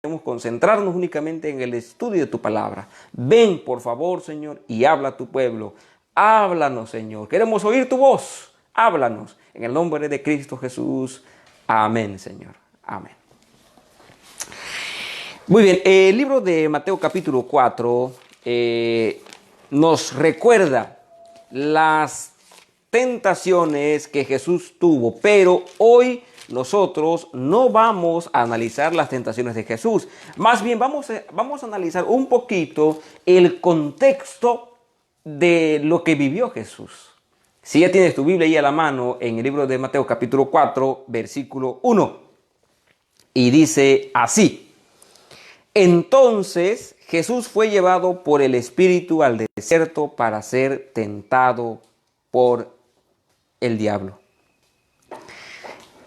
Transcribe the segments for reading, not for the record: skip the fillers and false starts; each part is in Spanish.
Debemos concentrarnos únicamente en el estudio de tu palabra. Ven, por favor, Señor, y habla a tu pueblo. Háblanos, Señor. Queremos oír tu voz. Háblanos. En el nombre de Cristo Jesús. Amén, Señor. Amén. Muy bien, el libro de Mateo capítulo 4 nos recuerda las tentaciones que Jesús tuvo, pero hoy nosotros no vamos a analizar las tentaciones de Jesús. Más bien vamos a analizar un poquito el contexto de lo que vivió Jesús. Si ya tienes tu Biblia ahí a la mano, en el libro de Mateo capítulo 4, versículo 1. Y dice así: Entonces Jesús fue llevado por el Espíritu al desierto para ser tentado por el diablo.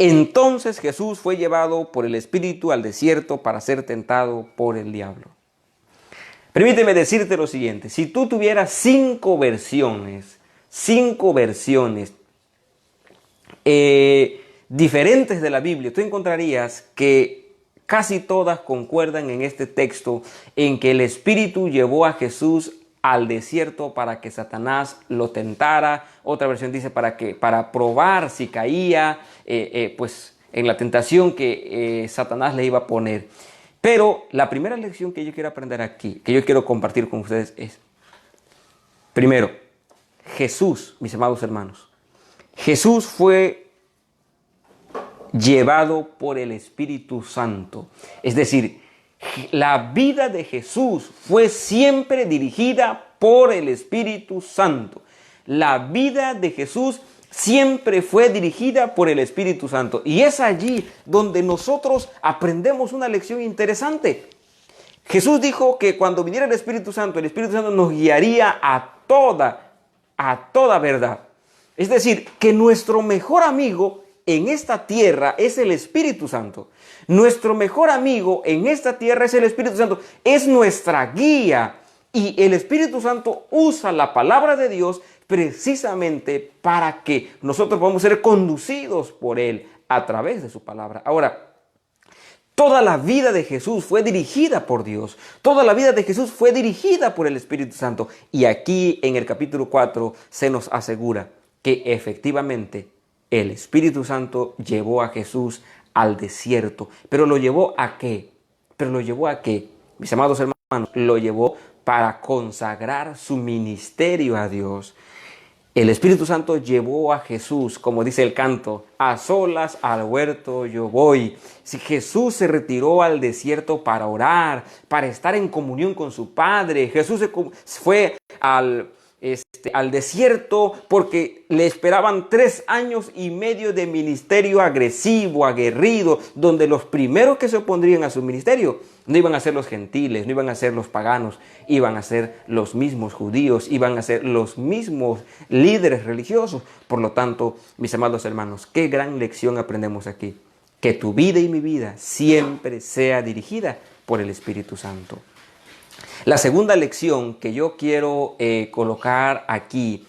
Entonces Jesús fue llevado por el Espíritu al desierto para ser tentado por el diablo. Permíteme decirte lo siguiente: si tú tuvieras cinco versiones diferentes de la Biblia, tú encontrarías que casi todas concuerdan en este texto en que el Espíritu llevó a Jesús al desierto para que Satanás lo tentara. Otra versión dice para probar si caía pues en la tentación que Satanás le iba a poner. Pero la primera lección que yo quiero aprender aquí, que yo quiero compartir con ustedes es: primero, Jesús, mis amados hermanos, Jesús fue llevado por el Espíritu Santo. Es decir, la vida de Jesús fue siempre dirigida por el Espíritu Santo. La vida de Jesús siempre fue dirigida por el Espíritu Santo. Y es allí donde nosotros aprendemos una lección interesante. Jesús dijo que cuando viniera el Espíritu Santo nos guiaría a toda verdad. Es decir, que nuestro mejor amigo en esta tierra es el Espíritu Santo. Nuestro mejor amigo en esta tierra es el Espíritu Santo. Es nuestra guía. Y el Espíritu Santo usa la palabra de Dios precisamente para que nosotros podamos ser conducidos por Él a través de su palabra. Ahora, toda la vida de Jesús fue dirigida por Dios. Toda la vida de Jesús fue dirigida por el Espíritu Santo. Y aquí en el capítulo 4 se nos asegura que efectivamente el Espíritu Santo llevó a Jesús al desierto. ¿Pero lo llevó a qué? Mis amados hermanos, lo llevó para consagrar su ministerio a Dios. El Espíritu Santo llevó a Jesús, como dice el canto, a solas al huerto yo voy. Si Jesús se retiró al desierto para orar, para estar en comunión con su Padre. Jesús fue al desierto porque le esperaban 3 años y medio de ministerio agresivo, aguerrido, donde los primeros que se opondrían a su ministerio no iban a ser los gentiles, no iban a ser los paganos, iban a ser los mismos judíos, iban a ser los mismos líderes religiosos. Por lo tanto, mis amados hermanos, qué gran lección aprendemos aquí: que tu vida y mi vida siempre sea dirigida por el Espíritu Santo. La segunda lección que yo quiero colocar aquí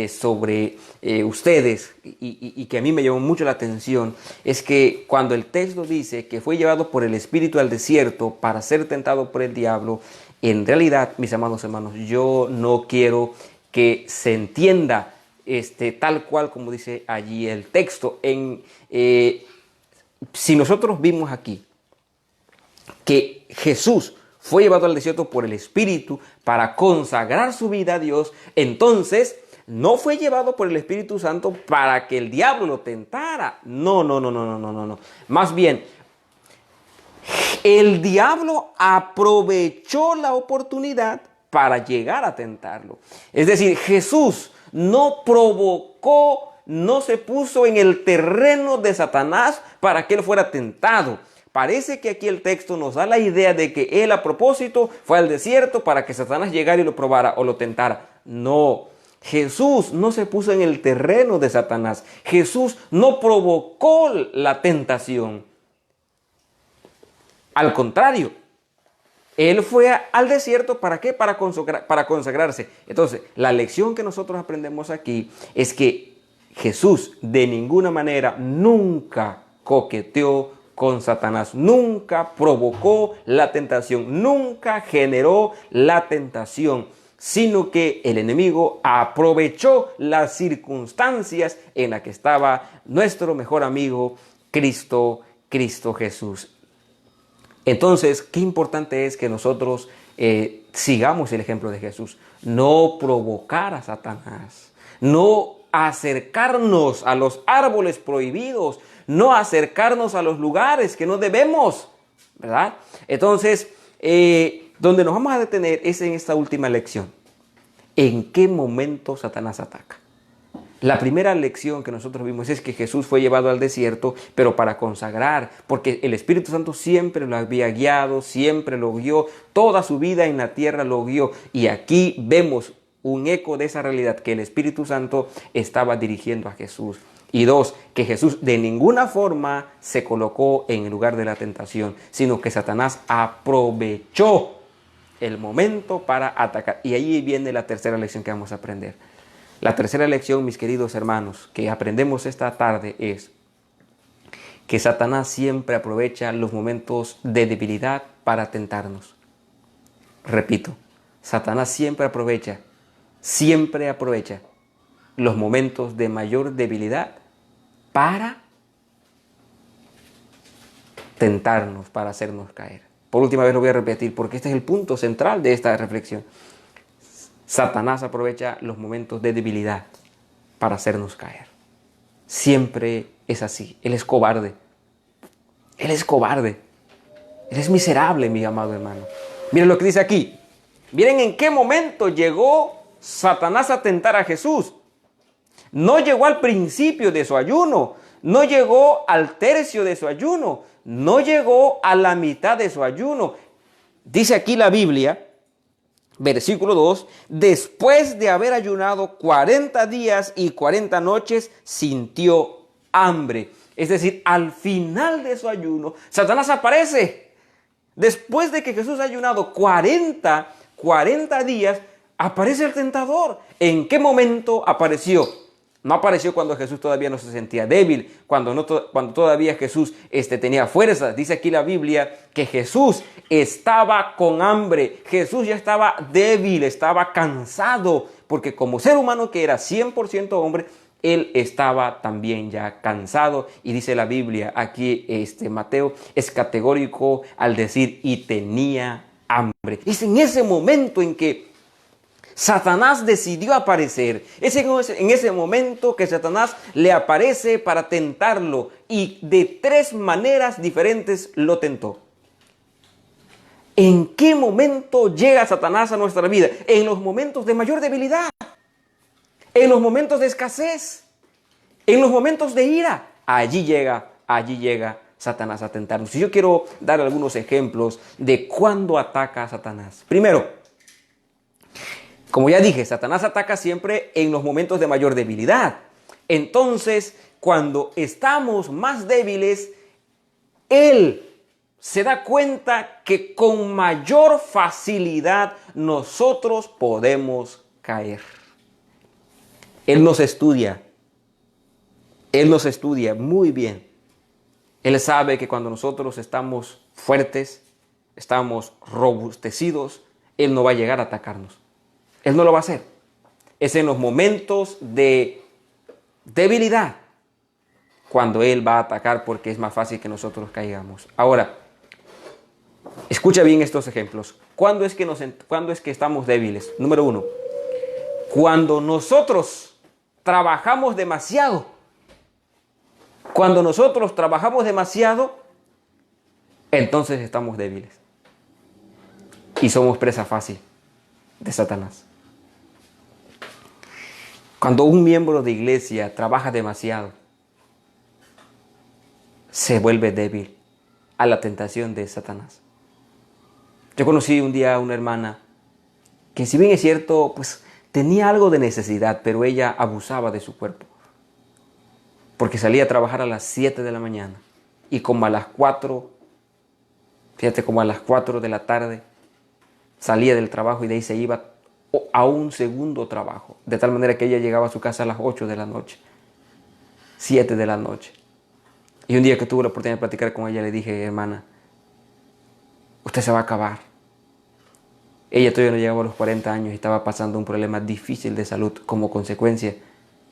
sobre ustedes y que a mí me llamó mucho la atención es que cuando el texto dice que fue llevado por el Espíritu al desierto para ser tentado por el diablo, en realidad, mis amados hermanos, yo no quiero que se entienda tal cual como dice allí el texto. Si nosotros vimos aquí que Jesús fue llevado al desierto por el Espíritu para consagrar su vida a Dios, entonces no fue llevado por el Espíritu Santo para que el diablo lo tentara. No. Más bien, el diablo aprovechó la oportunidad para llegar a tentarlo. Es decir, Jesús no provocó, no se puso en el terreno de Satanás para que él fuera tentado. Parece que aquí el texto nos da la idea de que él a propósito fue al desierto para que Satanás llegara y lo probara o lo tentara. No, Jesús no se puso en el terreno de Satanás. Jesús no provocó la tentación. Al contrario, él fue al desierto ¿para qué? Para consagrarse. Entonces, la lección que nosotros aprendemos aquí es que Jesús de ninguna manera nunca coqueteó con Satanás. Nunca provocó la tentación, nunca generó la tentación, sino que el enemigo aprovechó las circunstancias en las que estaba nuestro mejor amigo, Cristo Jesús. Entonces, qué importante es que nosotros sigamos el ejemplo de Jesús. No provocar a Satanás, no acercarnos a los árboles prohibidos, no acercarnos a los lugares que no debemos, ¿verdad? Entonces, donde nos vamos a detener es en esta última lección. ¿En qué momento Satanás ataca? La primera lección que nosotros vimos es que Jesús fue llevado al desierto, pero para consagrar, porque el Espíritu Santo siempre lo había guiado, siempre lo guió, toda su vida en la tierra lo guió. Y aquí vemos un eco de esa realidad, que el Espíritu Santo estaba dirigiendo a Jesús. Y dos, que Jesús de ninguna forma se colocó en el lugar de la tentación, sino que Satanás aprovechó el momento para atacar. Y ahí viene la tercera lección que vamos a aprender. La tercera lección, mis queridos hermanos, que aprendemos esta tarde es que Satanás siempre aprovecha los momentos de debilidad para tentarnos. Repito, Satanás siempre aprovecha los momentos de mayor debilidad para tentarnos, para hacernos caer. Por última vez lo voy a repetir, porque este es el punto central de esta reflexión. Satanás aprovecha los momentos de debilidad para hacernos caer. Siempre es así. Él es cobarde. Él es cobarde. Él es miserable, mi amado hermano. Miren lo que dice aquí. Miren en qué momento llegó Satanás a tentar a Jesús. No llegó al principio de su ayuno. No llegó al tercio de su ayuno. No llegó a la mitad de su ayuno. Dice aquí la Biblia, versículo 2, después de haber ayunado 40 días y 40 noches, sintió hambre. Es decir, al final de su ayuno, Satanás aparece. Después de que Jesús ha ayunado 40 días, aparece el tentador. ¿En qué momento apareció? No apareció cuando Jesús todavía no se sentía débil, cuando todavía Jesús tenía fuerzas. Dice aquí la Biblia que Jesús estaba con hambre, Jesús ya estaba débil, estaba cansado, porque como ser humano que era 100% hombre, él estaba también ya cansado. Y dice la Biblia aquí, Mateo es categórico al decir, y tenía hambre. Es en ese momento en que Satanás decidió aparecer. Es en ese momento que Satanás le aparece para tentarlo, y de 3 maneras diferentes lo tentó. ¿En qué momento llega Satanás a nuestra vida? En los momentos de mayor debilidad, en los momentos de escasez, en los momentos de ira. Allí llega Satanás a tentarnos. Y yo quiero dar algunos ejemplos de cuándo ataca a Satanás. Primero, como ya dije, Satanás ataca siempre en los momentos de mayor debilidad. Entonces, cuando estamos más débiles, él se da cuenta que con mayor facilidad nosotros podemos caer. Él nos estudia muy bien. Él sabe que cuando nosotros estamos fuertes, estamos robustecidos, Él no va a llegar a atacarnos. Él no lo va a hacer. Es en los momentos de debilidad cuando Él va a atacar, porque es más fácil que nosotros caigamos. Ahora, escucha bien estos ejemplos. ¿Cuándo es que estamos débiles? Número 1, cuando nosotros trabajamos demasiado. Cuando nosotros trabajamos demasiado, entonces estamos débiles. Y somos presa fácil de Satanás. Cuando un miembro de iglesia trabaja demasiado, se vuelve débil a la tentación de Satanás. Yo conocí un día a una hermana que, si bien es cierto, pues tenía algo de necesidad, pero ella abusaba de su cuerpo. Porque salía a trabajar a las 7 de la mañana y como a las 4 de la tarde salía del trabajo, y de ahí se iba a un segundo trabajo, de tal manera que ella llegaba a su casa a las 8 de la noche, 7 de la noche. Y un día que tuve la oportunidad de platicar con ella, le dije, hermana, usted se va a acabar. Ella todavía no llegaba a los 40 años y estaba pasando un problema difícil de salud como consecuencia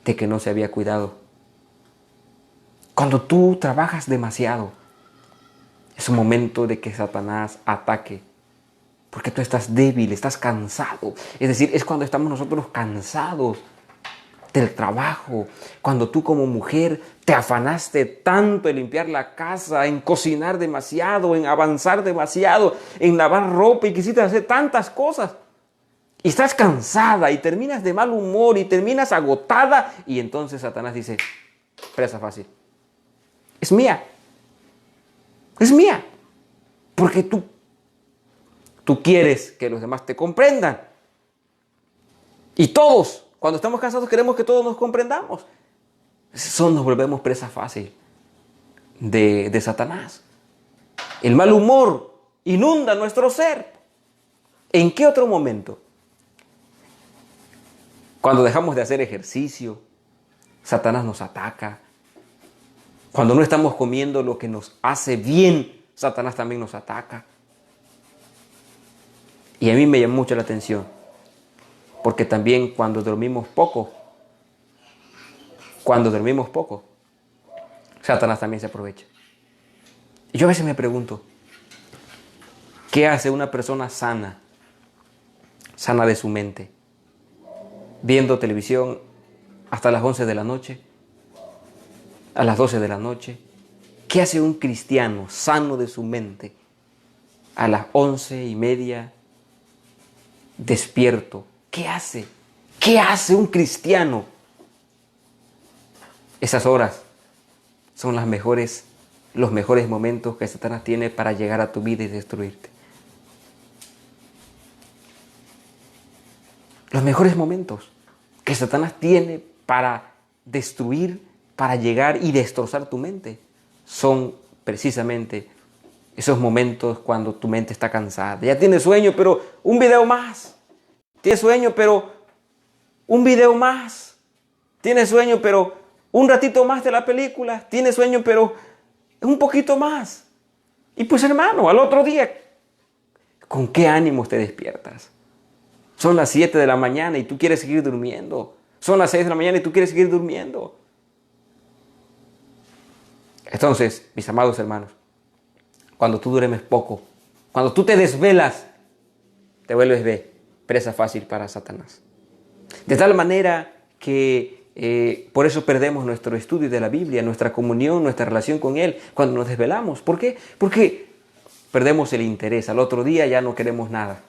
de que no se había cuidado. Cuando tú trabajas demasiado, es un momento de que Satanás ataque. Porque tú estás débil, estás cansado. Es decir, es cuando estamos nosotros cansados del trabajo. Cuando tú como mujer te afanaste tanto en limpiar la casa, en cocinar demasiado, en avanzar demasiado, en lavar ropa y quisiste hacer tantas cosas. Y estás cansada y terminas de mal humor y terminas agotada. Y entonces Satanás dice, presa fácil. Es mía. Es mía. Porque tú quieres que los demás te comprendan. Y todos, cuando estamos cansados, queremos que todos nos comprendamos. Nos volvemos presa fácil de Satanás. El mal humor inunda nuestro ser. ¿En qué otro momento? Cuando dejamos de hacer ejercicio, Satanás nos ataca. Cuando no estamos comiendo lo que nos hace bien, Satanás también nos ataca. Y a mí me llama mucho la atención, porque también cuando dormimos poco, Satanás también se aprovecha. Y yo a veces me pregunto, ¿qué hace una persona sana de su mente, viendo televisión hasta las 11 de la noche, a las 12 de la noche? ¿Qué hace un cristiano sano de su mente a las 11:30 despierto? ¿Qué hace? ¿Qué hace un cristiano? Esas horas son los mejores momentos que Satanás tiene para llegar a tu vida y destruirte. Los mejores momentos que Satanás tiene para destruir, para llegar y destrozar tu mente, son precisamente esos momentos cuando tu mente está cansada. Ya tienes sueño, pero un video más. Tienes sueño, pero un video más. Tienes sueño, pero un ratito más de la película. Tienes sueño, pero un poquito más. Y pues hermano, al otro día, ¿con qué ánimos te despiertas? Son las 7 de la mañana y tú quieres seguir durmiendo. Son las 6 de la mañana y tú quieres seguir durmiendo. Entonces, mis amados hermanos, cuando tú duermes poco, cuando tú te desvelas, te vuelves presa fácil para Satanás. De tal manera que por eso perdemos nuestro estudio de la Biblia, nuestra comunión, nuestra relación con Él, cuando nos desvelamos. ¿Por qué? Porque perdemos el interés. Al otro día ya no queremos nada,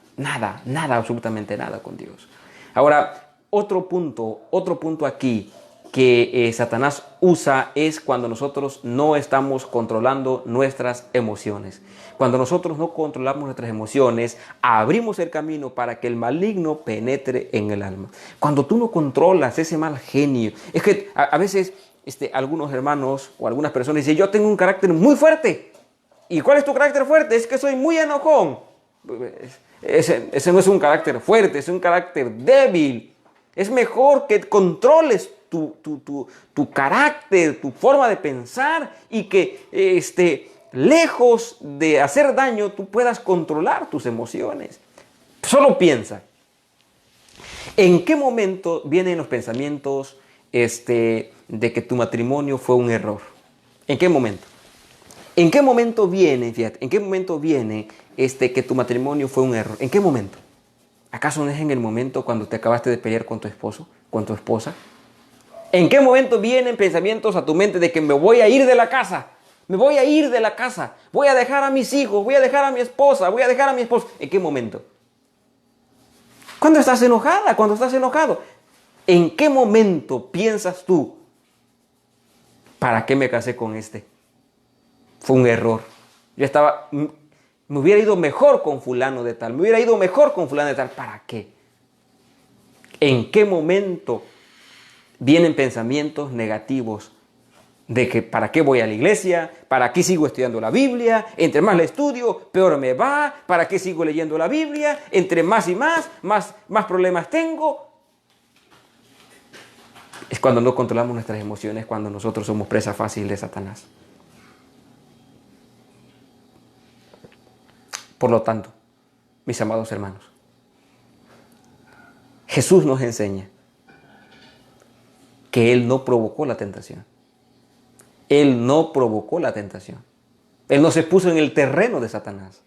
absolutamente nada con Dios. Ahora, otro punto aquí que Satanás usa es cuando nosotros no estamos controlando nuestras emociones. Cuando nosotros no controlamos nuestras emociones, abrimos el camino para que el maligno penetre en el alma. Cuando tú no controlas ese mal genio, es que a veces algunos hermanos o algunas personas dicen, yo tengo un carácter muy fuerte. ¿Y cuál es tu carácter fuerte? Es que soy muy enojón. Ese no es un carácter fuerte, es un carácter débil. Es mejor que controles tu carácter, tu forma de pensar y que lejos de hacer daño, tú puedas controlar tus emociones. Solo piensa, ¿en qué momento vienen los pensamientos de que tu matrimonio fue un error? ¿En qué momento? ¿En qué momento viene, fíjate, en qué momento viene que tu matrimonio fue un error? ¿En qué momento? ¿Acaso no es en el momento cuando te acabaste de pelear con tu esposo, con tu esposa? ¿En qué momento vienen pensamientos a tu mente de que me voy a ir de la casa? Me voy a ir de la casa. Voy a dejar a mis hijos, voy a dejar a mi esposa, voy a dejar a mi esposo. ¿En qué momento? Cuando estás enojada, cuando estás enojado. ¿En qué momento piensas tú, ¿para qué me casé con este? Fue un error. Me hubiera ido mejor con fulano de tal. Me hubiera ido mejor con fulano de tal. ¿Para qué? ¿En qué momento vienen pensamientos negativos de que para qué voy a la iglesia? ¿Para qué sigo estudiando la Biblia? Entre más la estudio, peor me va. ¿Para qué sigo leyendo la Biblia? Entre más y más problemas tengo. Es cuando no controlamos nuestras emociones, cuando nosotros somos presa fácil de Satanás. Por lo tanto, mis amados hermanos, Jesús nos enseña que Él no provocó la tentación. Él no provocó la tentación. Él no se puso en el terreno de Satanás.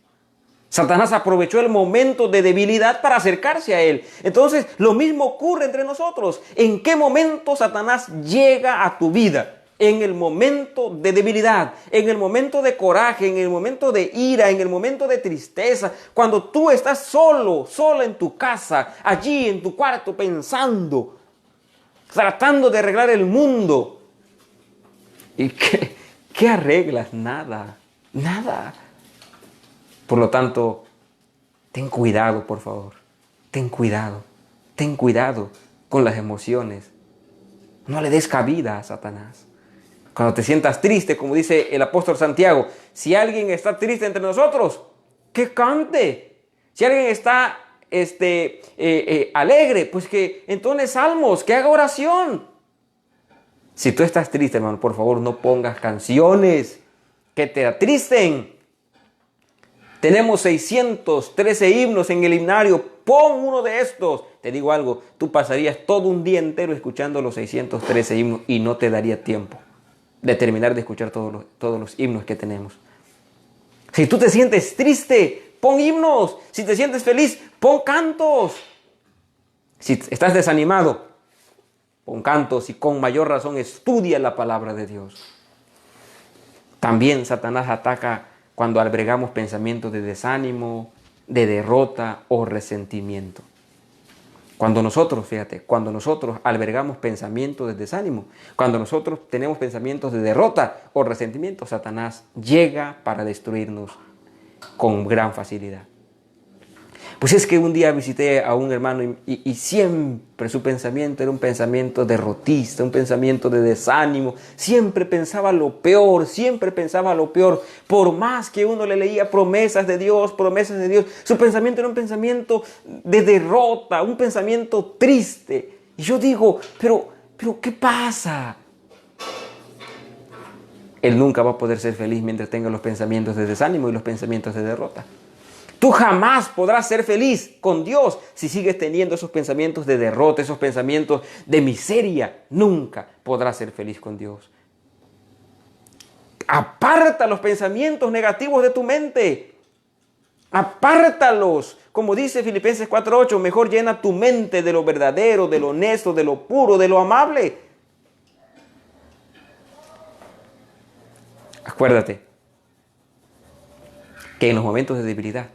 Satanás aprovechó el momento de debilidad para acercarse a Él. Entonces, lo mismo ocurre entre nosotros. ¿En qué momento Satanás llega a tu vida? En el momento de debilidad, en el momento de coraje, en el momento de ira, en el momento de tristeza. Cuando tú estás solo, sola en tu casa, allí en tu cuarto, pensando, tratando de arreglar el mundo. ¿Y qué arreglas? Nada, nada. Por lo tanto, ten cuidado, por favor. Ten cuidado con las emociones. No le des cabida a Satanás. Cuando te sientas triste, como dice el apóstol Santiago, si alguien está triste entre nosotros, que cante. Si alguien está alegre, pues que entone salmos, que haga oración. Si tú estás triste, hermano, por favor, no pongas canciones que te atristen. Tenemos 613 himnos en el himnario. Pon uno de estos. Te digo algo, tú pasarías todo un día entero escuchando los 613 himnos y no te daría tiempo de terminar de escuchar todos los himnos que tenemos. Si tú te sientes triste, pon himnos. Si te sientes feliz, pon cantos. Si estás desanimado, pon cantos y con mayor razón estudia la palabra de Dios. También Satanás ataca cuando albergamos pensamientos de desánimo, de derrota o resentimiento. Cuando nosotros albergamos pensamientos de desánimo, cuando nosotros tenemos pensamientos de derrota o resentimiento, Satanás llega para destruirnos con gran facilidad. Pues es que un día visité a un hermano y siempre su pensamiento era un pensamiento derrotista, un pensamiento de desánimo. Siempre pensaba lo peor. Por más que uno le leía promesas de Dios, su pensamiento era un pensamiento de derrota, un pensamiento triste. Y yo digo, pero ¿qué pasa? Él nunca va a poder ser feliz mientras tenga los pensamientos de desánimo y los pensamientos de derrota. Tú jamás podrás ser feliz con Dios si sigues teniendo esos pensamientos de derrota, esos pensamientos de miseria. Nunca podrás ser feliz con Dios. Aparta los pensamientos negativos de tu mente. Apártalos. Como dice Filipenses 4:8, mejor llena tu mente de lo verdadero, de lo honesto, de lo puro, de lo amable. Acuérdate que en los momentos de debilidad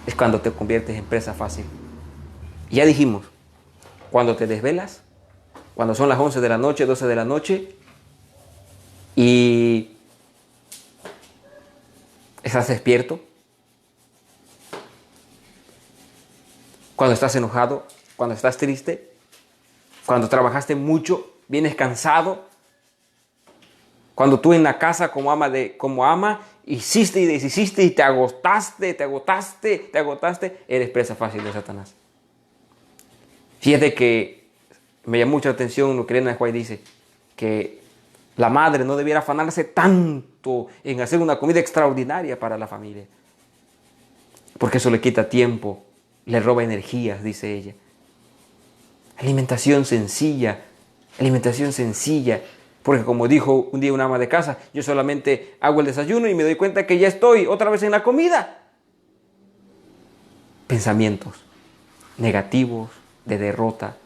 es cuando te conviertes en presa fácil. Ya dijimos, cuando te desvelas, cuando son las 11 de la noche, 12 de la noche, y estás despierto, cuando estás enojado, cuando estás triste, cuando trabajaste mucho, vienes cansado, cuando tú en la casa como ama, hiciste y deshiciste y te agotaste, eres presa fácil de Satanás. Fíjate que me llamó mucha atención lo que Elena White dice, que la madre no debiera afanarse tanto en hacer una comida extraordinaria para la familia, porque eso le quita tiempo, le roba energías, dice ella. Alimentación sencilla, porque como dijo un día una ama de casa, yo solamente hago el desayuno y me doy cuenta que ya estoy otra vez en la comida. Pensamientos negativos, de derrota.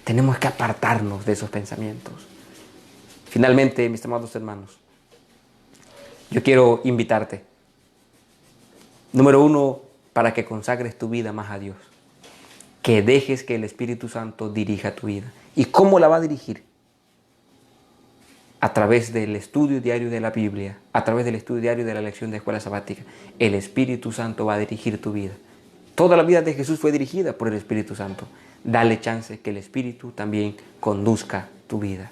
Tenemos que apartarnos de esos pensamientos. Finalmente, mis amados hermanos, yo quiero invitarte. Número 1, para que consagres tu vida más a Dios. Que dejes que el Espíritu Santo dirija tu vida. ¿Y cómo la va a dirigir? A través del estudio diario de la Biblia, a través del estudio diario de la lección de escuela sabática. El Espíritu Santo va a dirigir tu vida. Toda la vida de Jesús fue dirigida por el Espíritu Santo. Dale chance que el Espíritu también conduzca tu vida.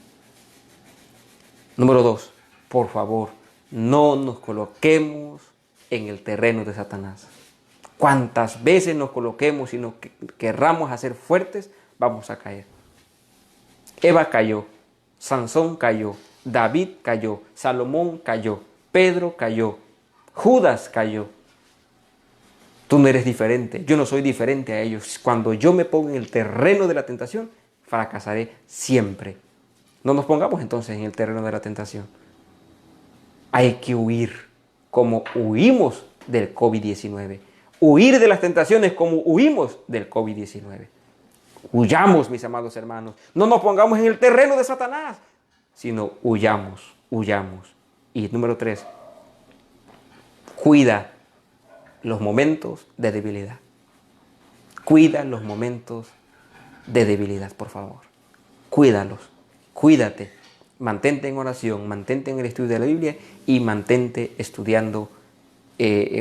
Número 2, por favor, no nos coloquemos en el terreno de Satanás. Cuantas veces nos coloquemos y nos querramos hacer fuertes, vamos a caer. Eva cayó, Sansón cayó, David cayó, Salomón cayó, Pedro cayó, Judas cayó. Tú no eres diferente, yo no soy diferente a ellos. Cuando yo me pongo en el terreno de la tentación, fracasaré siempre. No nos pongamos entonces en el terreno de la tentación. Hay que huir como huimos del COVID-19. Huir de las tentaciones como huimos del COVID-19. Huyamos, mis amados hermanos. No nos pongamos en el terreno de Satanás, sino huyamos, huyamos. Y número 3, cuida los momentos de debilidad. Cuida los momentos de debilidad, por favor. Cuídalos, cuídate. Mantente en oración, mantente en el estudio de la Biblia y mantente estudiando,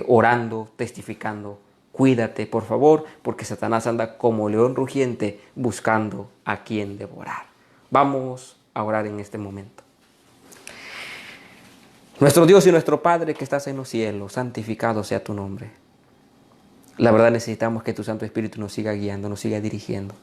orando, testificando. Cuídate, por favor, porque Satanás anda como león rugiente buscando a quien devorar. Vamos a orar en este momento. Nuestro Dios y nuestro Padre que estás en los cielos, santificado sea tu nombre. La verdad necesitamos que tu Santo Espíritu nos siga guiando, nos siga dirigiendo.